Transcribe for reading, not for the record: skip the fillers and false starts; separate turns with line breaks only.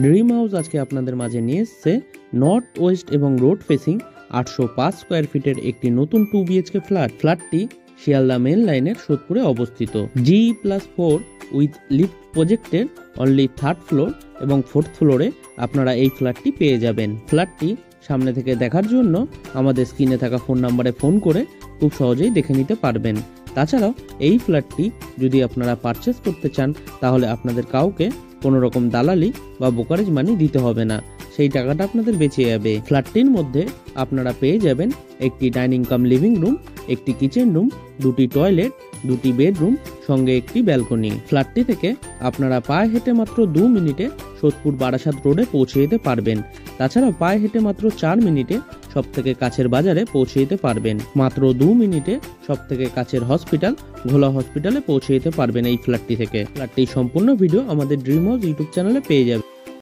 Dream house আজকে আপনাদের মাঝে নিয়ে এসছে নর্থ ওয়েস্ট এবং রোড ফেসিং 805 স্কোয়ার ফিটের একটি নতুন 2 বিএইচকে ফ্ল্যাটটি শিয়ালদা মেন লাইনের সোদপুরে অবস্থিত। G+4 উইথ লিফট প্রজেক্টের অনলি 3rd ফ্লোর এবং 4th ফ্লোরে আপনারা এই ফ্ল্যাটটি পেয়ে যাবেন। ফ্ল্যাটটি সামনে থেকে দেখার জন্য আমাদের স্ক্রিনে থাকা ফোন নাম্বারে ফোন করে খুব সহজেই দেখে নিতে পারবেন। তাছাড়াও এই ফ্ল্যাটটি যদি আপনারা পারচেস করতে চান তাহলে আপনাদের কাউকে কোনো রকম দালালি বা ব্রোকারেজ মানি দিতে হবে না, সেই টাকাটা আপনাদের বেঁচে যাবে। ফ্ল্যাটটির মধ্যে আপনারা পেয়ে যাবেন একটি ডাইনিং কাম লিভিং রুম, একটি কিচেন রুম, 2টি টয়লেট, 2টি বেডরুম, সঙ্গে একটি ব্যালকনি। ফ্ল্যাটটি থেকে আপনারা পায়ে হেঁটে মাত্র 2 মিনিটে সোদপুর বারাসাত রোডে পৌঁছে যেতে পারবেন। তাছাড়াও পায়ে হেঁটে মাত্র 4 মিনিটে সব থেকে কাছের বাজারে পৌঁছে যেতে পারবেন। মাত্র 2 মিনিটে সব থেকে কাছের হসপিটাল ঘোলা হসপিটালে পৌঁছে যেতে পারবেন এই ফ্ল্যাটটি থেকে। ফ্ল্যাটটির সম্পূর্ণ ভিডিও আমাদের ড্রিম হাউস ইউটিউব চ্যানেলে পেয়ে যাবেন।